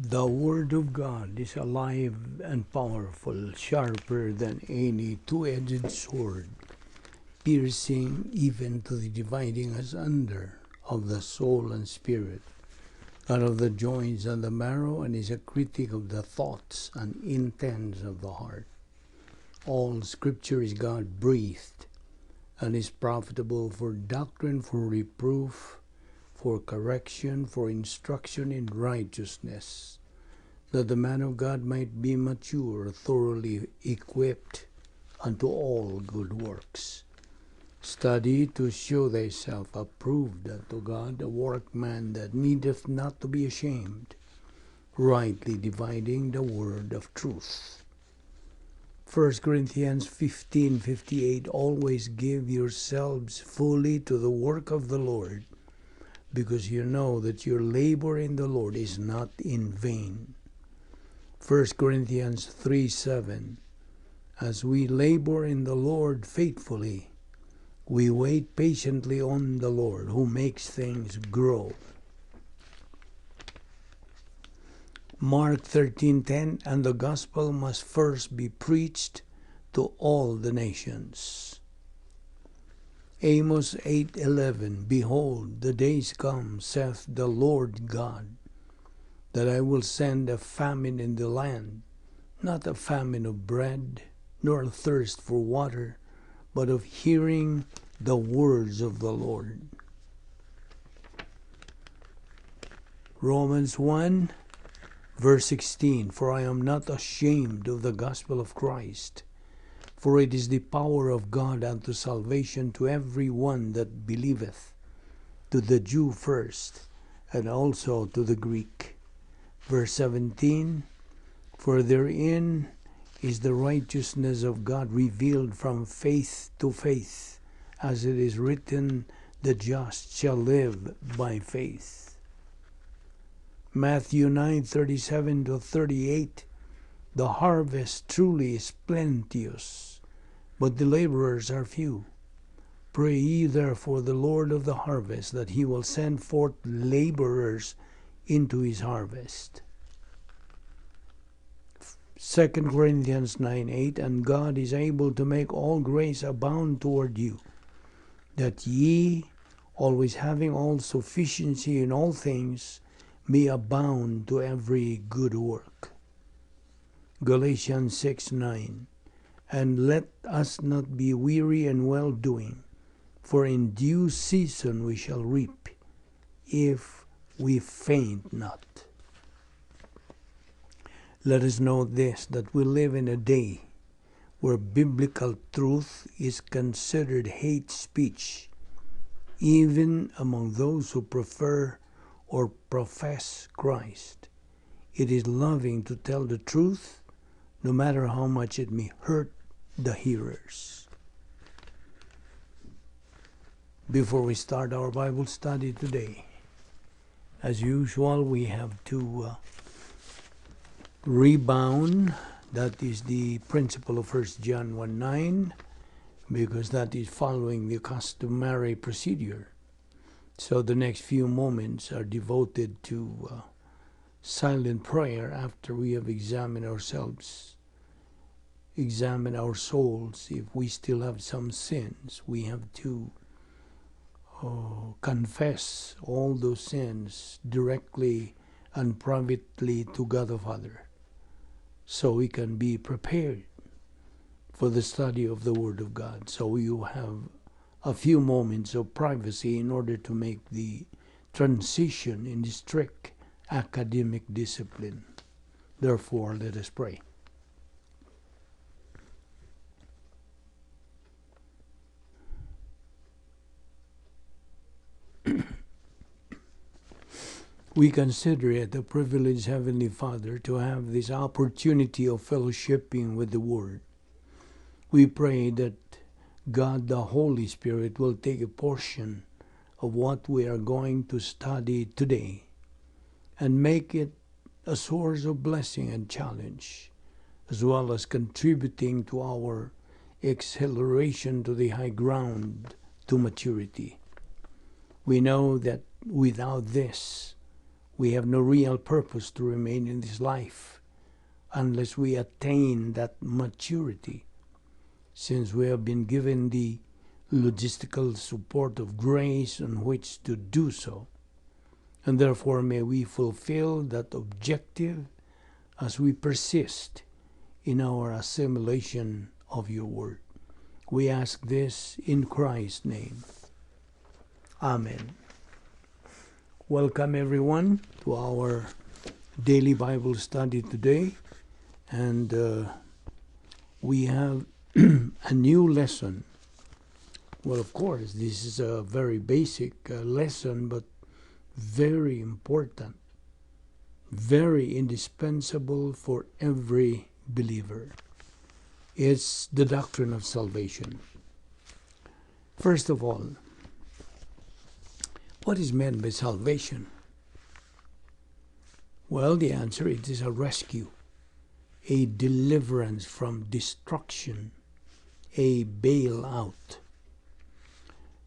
The Word of God is alive and powerful, sharper than any two-edged sword, piercing even to the dividing asunder of the soul and spirit, and of the joints and the marrow, and is a critic of the thoughts and intents of the heart. All Scripture is God-breathed, and is profitable for doctrine, for reproof, for correction, for instruction in righteousness, that the man of God might be mature, thoroughly equipped unto all good works. Study to show thyself approved unto God, a workman that needeth not to be ashamed, rightly dividing the word of truth. 1 Corinthians 15:58, always give yourselves fully to the work of the Lord, because you know that your labor in the Lord is not in vain. 1 Corinthians 3:7, as we labor in the Lord faithfully, we wait patiently on the Lord, who makes things grow. Mark 13:10, and the gospel must first be preached to all the nations. Amos 8:11, behold, the days come, saith the Lord God, that I will send a famine in the land, not a famine of bread, nor a thirst for water, but of hearing the words of the Lord. Romans 1, verse 16, for I am not ashamed of the gospel of Christ, for it is the power of God unto salvation to every one that believeth, to the Jew first, and also to the Greek. Verse 17, for therein is the righteousness of God revealed from faith to faith, as it is written, the just shall live by faith. Matthew 9:37-38, the harvest truly is plenteous, but the laborers are few. Pray ye therefore the Lord of the harvest, that he will send forth laborers into his harvest. 2 Corinthians 9:8, and God is able to make all grace abound toward you, that ye, always having all sufficiency in all things, may abound to every good work. Galatians 6:9, and let us not be weary in well-doing, for in due season we shall reap, if we faint not. Let us know this, that we live in a day where biblical truth is considered hate speech, even among those who prefer or profess Christ. It is loving to tell the truth, no matter how much it may hurt the hearers. Before we start our Bible study today, as usual, we have to rebound. That is the principle of 1 John 1:9, because that is following the customary procedure. So the next few moments are devoted to silent prayer after we have examined ourselves, examine our souls. If we still have some sins, we have to confess all those sins directly and privately to God the Father, so we can be prepared for the study of the Word of God. So you have a few moments of privacy in order to make the transition in the strict academic discipline. Therefore, let us pray. We consider it a privilege, Heavenly Father, to have this opportunity of fellowshipping with the Word. We pray that God the Holy Spirit will take a portion of what we are going to study today and make it a source of blessing and challenge, as well as contributing to our acceleration to the high ground to maturity. We know that without this, We have no real purpose to remain in this life unless we attain that maturity, since we have been given the logistical support of grace on which to do so. And therefore may we fulfill that objective as we persist in our assimilation of your word. We ask this in Christ's name. Amen. Welcome everyone to our daily Bible study today. And we have a new lesson. Well, of course, this is a very basic lesson, but very important, very indispensable for every believer. It's the doctrine of salvation. First of all, what is meant by salvation? Well, the answer, it is a rescue, a deliverance from destruction, a bailout.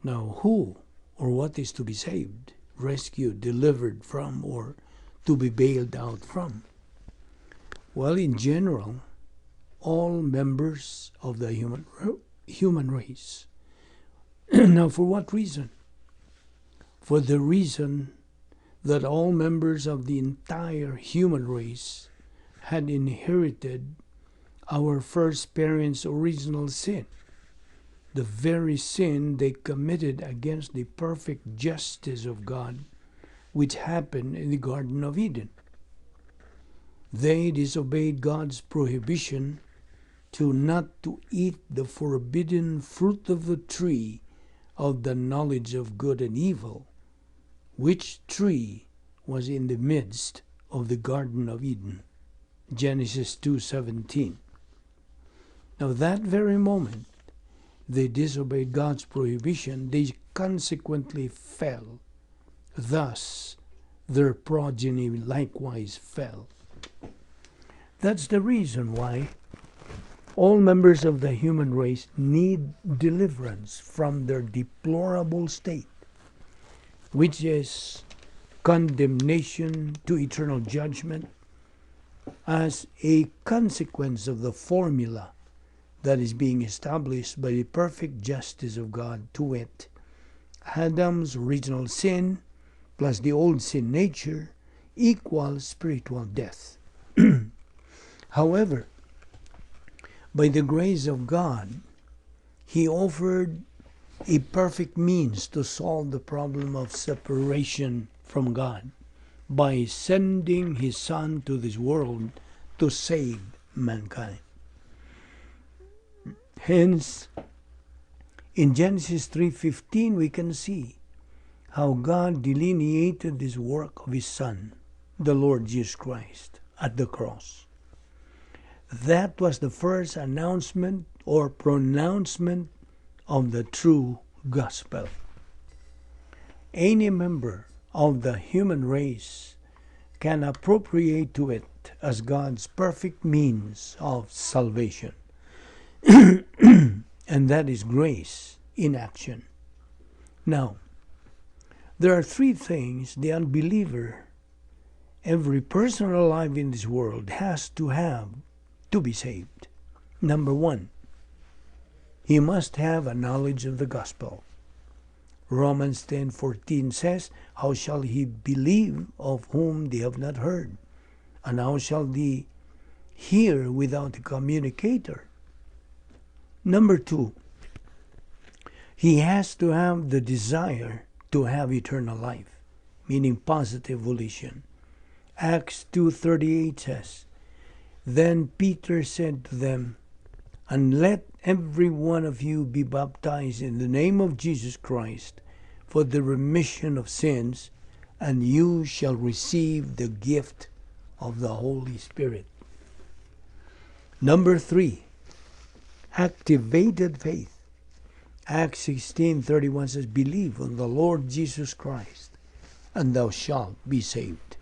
Now, who or what is to be saved, rescued, delivered from, or to be bailed out from? Well, in general, all members of the human race. Now, for what reason? For the reason that all members of the entire human race had inherited our first parents' original sin, the very sin they committed against the perfect justice of God, which happened in the Garden of Eden. They disobeyed God's prohibition not to eat the forbidden fruit of the tree of the knowledge of good and evil, which tree was in the midst of the Garden of Eden. Genesis 2:17. Now that very moment they disobeyed God's prohibition, they consequently fell. Thus, their progeny likewise fell. That's the reason why all members of the human race need deliverance from their deplorable state, which is condemnation to eternal judgment as a consequence of the formula that is being established by the perfect justice of God, to wit, Adam's original sin plus the old sin nature equals spiritual death. However, by the grace of God, He offered a perfect means to solve the problem of separation from God by sending His Son to this world to save mankind. Hence, in Genesis 3:15, we can see how God delineated this work of His Son, the Lord Jesus Christ, at the cross. That was the first announcement or pronouncement of the true gospel. Any member of the human race can appropriate to it as God's perfect means of salvation. And that is grace in action. Now, there are three things the unbeliever, every person alive in this world, has to have to be saved. Number one, he must have a knowledge of the gospel. Romans 10:14 says, "How shall he believe of whom they have not heard? And how shall they hear without a communicator?" Number two, he has to have the desire to have eternal life, meaning positive volition. Acts 2:38 says, "Then Peter said to them, and let every one of you be baptized in the name of Jesus Christ for the remission of sins, and you shall receive the gift of the Holy Spirit." Number three, activated faith. Acts 16:31 says, "Believe on the Lord Jesus Christ, and thou shalt be saved."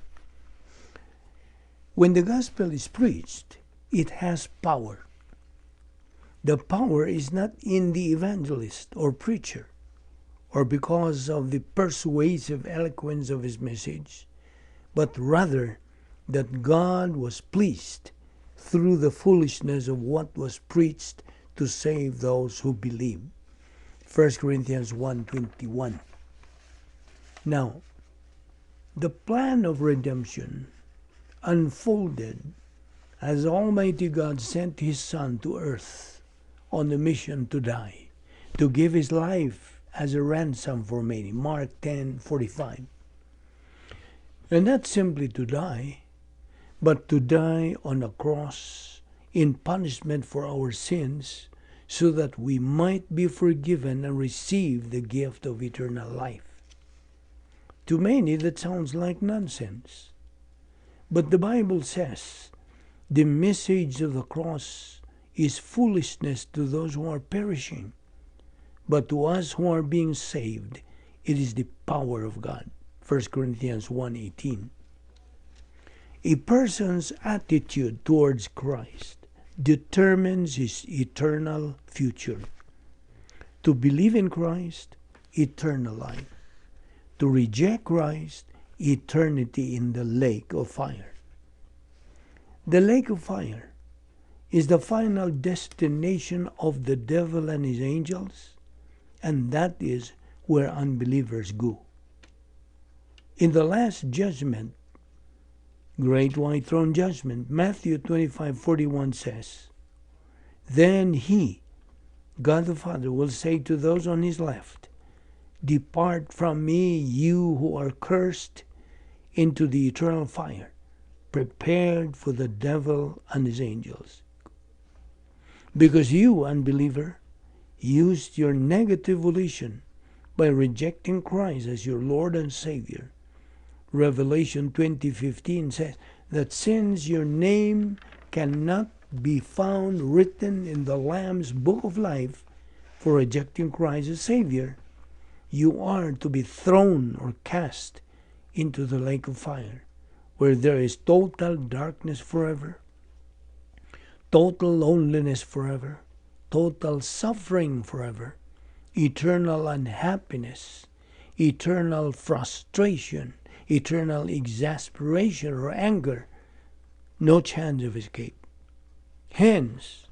When the gospel is preached, it has power. The power is not in the evangelist or preacher, or because of the persuasive eloquence of his message, but rather that God was pleased through the foolishness of what was preached to save those who believe. 1 Corinthians 1:21. Now, the plan of redemption unfolded as Almighty God sent His Son to earth on a mission to die, to give His life as a ransom for many. Mark 10:45. And not simply to die, but to die on a cross in punishment for our sins, so that we might be forgiven and receive the gift of eternal life. To many, that sounds like nonsense. But the Bible says the message of the cross is foolishness to those who are perishing. But to us who are being saved, it is the power of God. 1 Corinthians 1:18. A person's attitude towards Christ determines his eternal future. To believe in Christ, eternal life. To reject Christ, eternity in the lake of fire. The lake of fire is the final destination of the devil and his angels, and that is where unbelievers go. In the last judgment, Great White Throne Judgment, Matthew 25:41 says, Then He, God the Father, will say to those on His left, Depart from me, you who are cursed, into the eternal fire, prepared for the devil and his angels. Because you, unbeliever, used your negative volition by rejecting Christ as your Lord and Savior. Revelation 20:15 says that since your name cannot be found written in the Lamb's book of life for rejecting Christ as Savior, you are to be thrown or cast into the lake of fire, where there is total darkness forever, total loneliness forever, total suffering forever, eternal unhappiness, eternal frustration, eternal exasperation or anger, no chance of escape. Hence,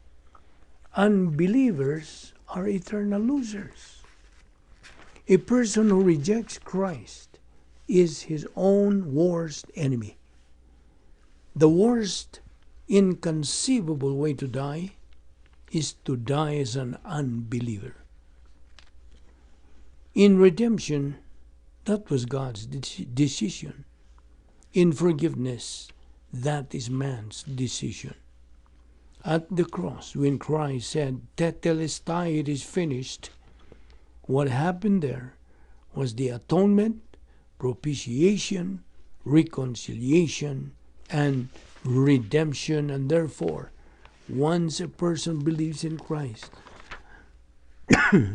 unbelievers are eternal losers. A person who rejects Christ is his own worst enemy. The worst inconceivable way to die is to die as an unbeliever. In redemption, that was God's decision. In forgiveness, that is man's decision. At the cross, when Christ said, Tetelestai, it is finished, what happened there was the atonement, propitiation, reconciliation, and redemption. And therefore, once a person believes in Christ,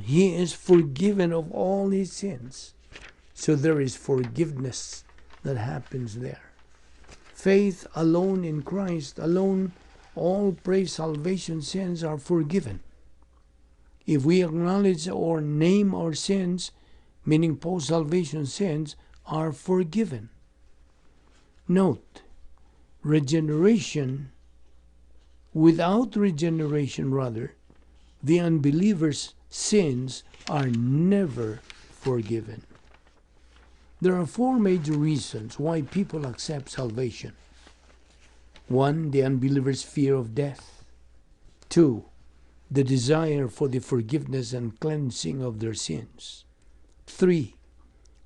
he is forgiven of all his sins. So there is forgiveness that happens there. Faith alone in Christ alone, all pre-salvation sins are forgiven. If we acknowledge or name our sins, meaning post-salvation sins, are forgiven. Note, regeneration, without regeneration the unbeliever's sins are never forgiven. There are four major reasons why people accept salvation. 1, the unbeliever's fear of death. 2, the desire for the forgiveness and cleansing of their sins. 3,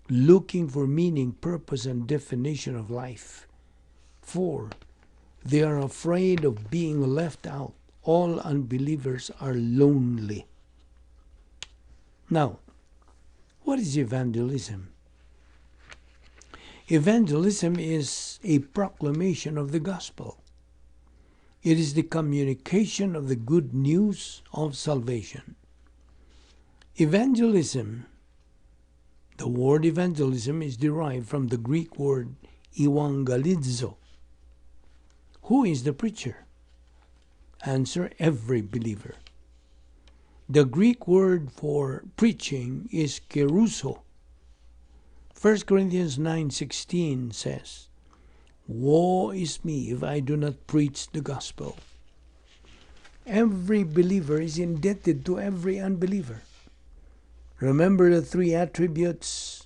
looking for meaning, purpose, and definition of life. 4, they are afraid of being left out. All unbelievers are lonely. Now, what is evangelism? Evangelism is a proclamation of the gospel. It is the communication of the good news of salvation. Evangelism, the word evangelism is derived from the Greek word evangelizo. Who is the preacher? Answer, every believer. The Greek word for preaching is keruso. 1 Corinthians 9:16 says, Woe is me if I do not preach the gospel. Every believer is indebted to every unbeliever. Remember the three attitudes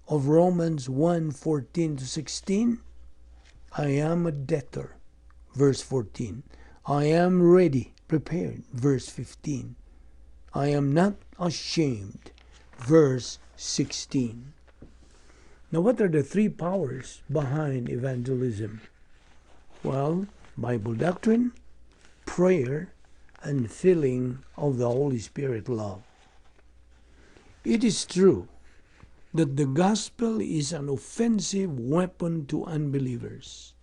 of Romans 1:14-16? I am a debtor, verse 14. I am ready, prepared, verse 15. I am not ashamed, verse 16. Now, what are the three powers behind evangelism? Well, Bible doctrine, prayer, and filling of the Holy Spirit love. It is true that the gospel is an offensive weapon to unbelievers.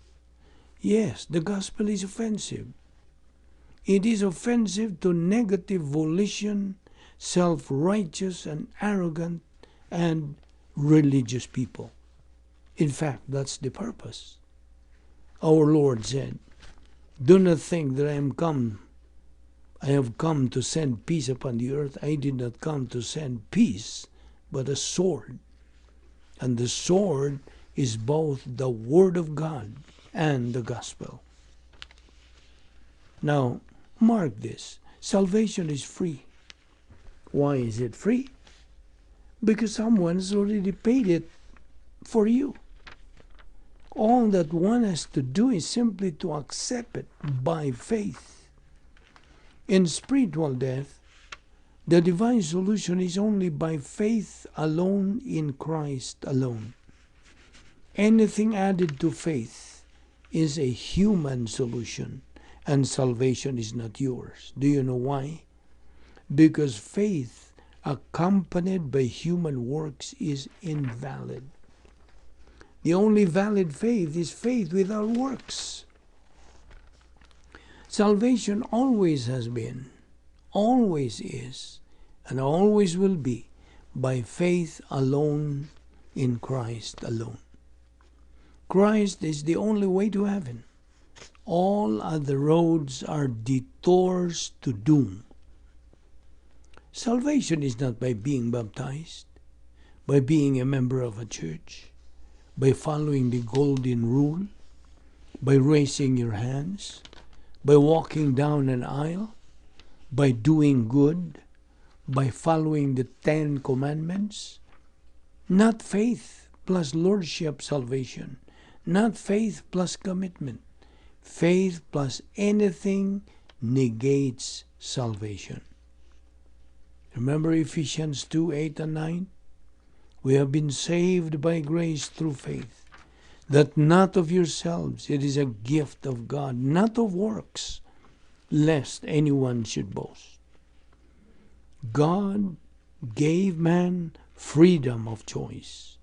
Yes, the gospel is offensive. It is offensive to negative volition, self-righteous and arrogant and religious people. In fact, that's the purpose. Our Lord said, "Do not think that I have come to send peace upon the earth. I did not come to send peace, but a sword." And the sword is both the Word of God and the gospel. Now, mark this. Salvation is free. Why is it free? Because someone has already paid it for you. All that one has to do is simply to accept it by faith. In spiritual death, the divine solution is only by faith alone in Christ alone. Anything added to faith is a human solution, and salvation is not yours. Do you know why? Because faith accompanied by human works is invalid. The only valid faith is faith without works. Salvation always has been, always is, and always will be by faith alone in Christ alone. Christ is the only way to heaven. All other roads are detours to doom. Salvation is not by being baptized, by being a member of a church, by following the golden rule, by raising your hands, by walking down an aisle, by doing good, by following the 10 commandments. Not faith plus lordship salvation, not faith plus commitment. Faith plus anything negates salvation. Remember Ephesians 2:8 and 9? We have been saved by grace through faith, that not of yourselves, it is a gift of God, not of works, lest anyone should boast. God gave man freedom of choice.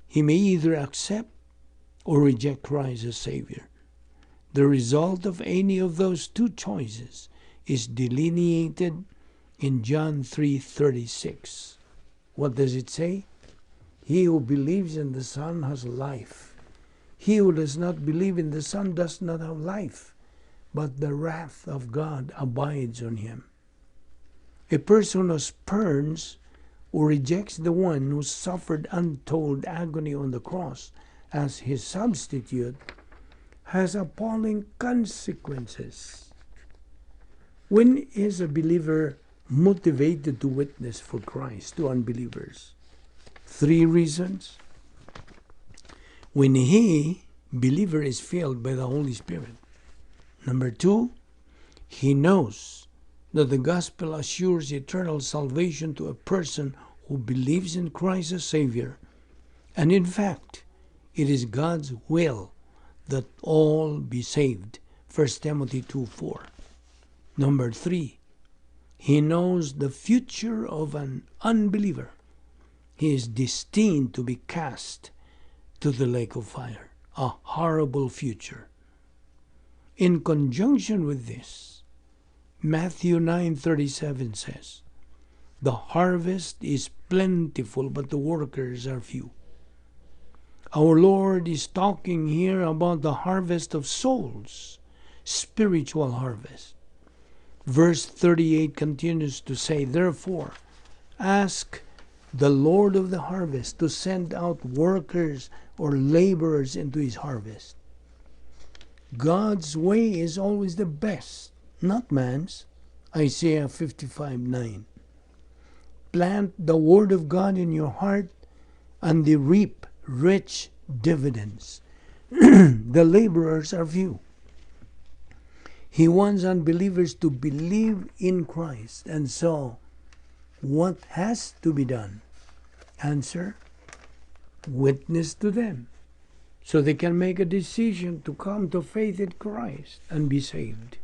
He may either accept or reject Christ as Savior. The result of any of those two choices is delineated in John 3:36. What does it say? He who believes in the Son has life. He who does not believe in the Son does not have life, but the wrath of God abides on him. A person who spurns or rejects the one who suffered untold agony on the cross as his substitute has appalling consequences. When is a believer motivated to witness for Christ to unbelievers? 3 reasons. When he, believer, is filled by the Holy Spirit. Number 2, he knows that the gospel assures eternal salvation to a person who believes in Christ as Savior. And in fact, it is God's will that all be saved. 1 Timothy 2:4. Number 3, he knows the future of an unbeliever. He is destined to be cast to the lake of fire, a horrible future. In conjunction with this, Matthew 9:37 says, "The harvest is plentiful, but the workers are few." Our Lord is talking here about the harvest of souls, spiritual harvest. Verse 38 continues to say, "Therefore, ask the Lord of the harvest, to send out workers or laborers into his harvest. God's way is always the best, not man's. Isaiah 55:9. Plant the word of God in your heart, and they reap rich dividends. The laborers are few. He wants unbelievers to believe in Christ. And so, what has to be done? Answer: witness to them, so they can make a decision to come to faith in Christ and be saved.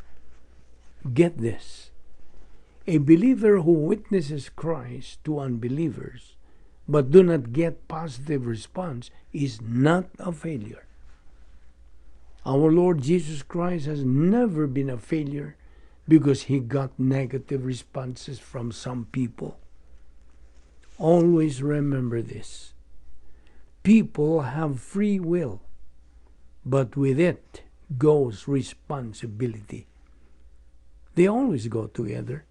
Get this. A believer who witnesses Christ to unbelievers but do not get positive response is not a failure. Our Lord Jesus Christ has never been a failure because he got negative responses from some people. Always remember this. People have free will, but with it goes responsibility. They always go together.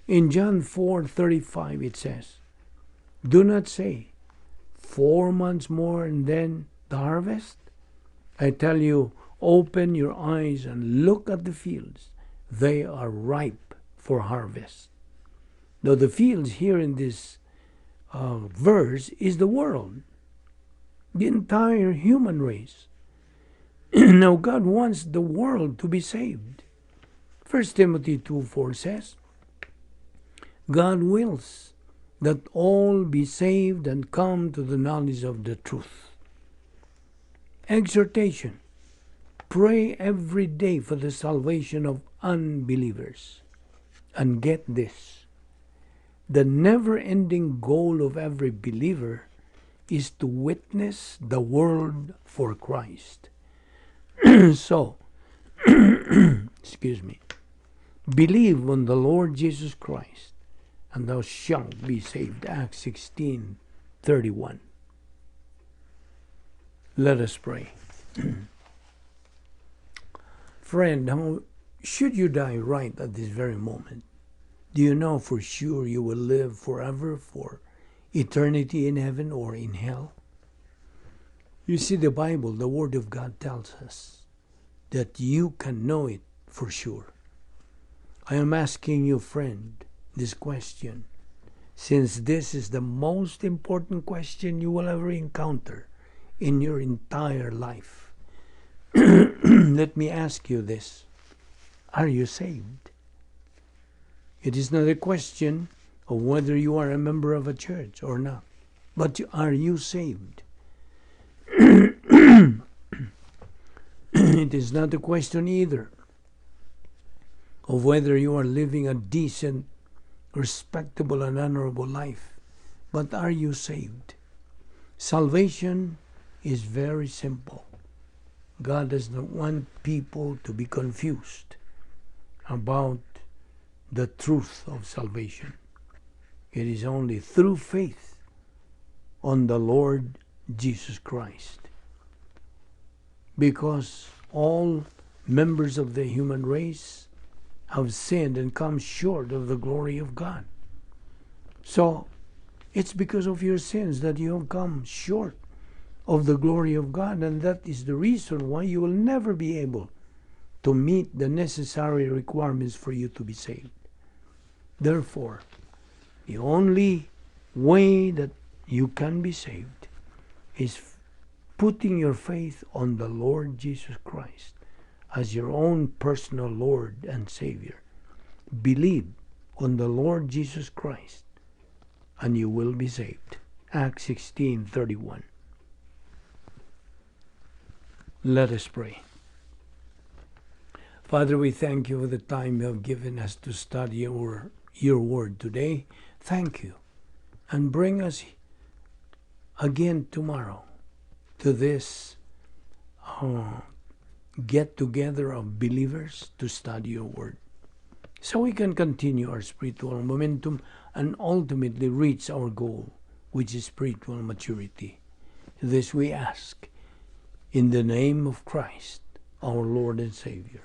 In John 4:35 it says, "Do not say, 4 months more and then the harvest. I tell you, open your eyes and look at the fields. They are ripe for harvest." Now the fields here in this verse is the world, the entire human race. Now God wants the world to be saved. 1 Timothy 2:4 says, God wills that all be saved and come to the knowledge of the truth. Exhortation: pray every day for the salvation of unbelievers. And get this, the never-ending goal of every believer is to witness the world for Christ. So, excuse me, believe on the Lord Jesus Christ, and thou shalt be saved. Acts 16:31. Let us pray. Friend, how should you die right at this very moment? Do you know for sure you will live forever, for eternity in heaven or in hell? You see, the Bible, the Word of God, tells us that you can know it for sure. I am asking you, friend, this question, since this is the most important question you will ever encounter in your entire life. Let me ask you this. Are you saved? It is not a question of whether you are a member of a church or not, but are you saved? It is not a question either of whether you are living a decent, respectable, and honorable life, but are you saved? Salvation is very simple. God does not want people to be confused about the truth of salvation. It is only through faith on the Lord Jesus Christ. Because all members of the human race have sinned and come short of the glory of God. So, it's because of your sins that you have come short of the glory of God, and that is the reason why you will never be able to meet the necessary requirements for you to be saved. Therefore, the only way that you can be saved is putting your faith on the Lord Jesus Christ as your own personal Lord and Savior. Believe on the Lord Jesus Christ and you will be saved. Acts 16:31. Let us pray. Father, we thank you for the time you have given us to study your word today. Thank you. And bring us again tomorrow to this get-together of believers to study your word, so we can continue our spiritual momentum and ultimately reach our goal, which is spiritual maturity. This we ask in the name of Christ, our Lord and Savior.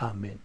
Amen.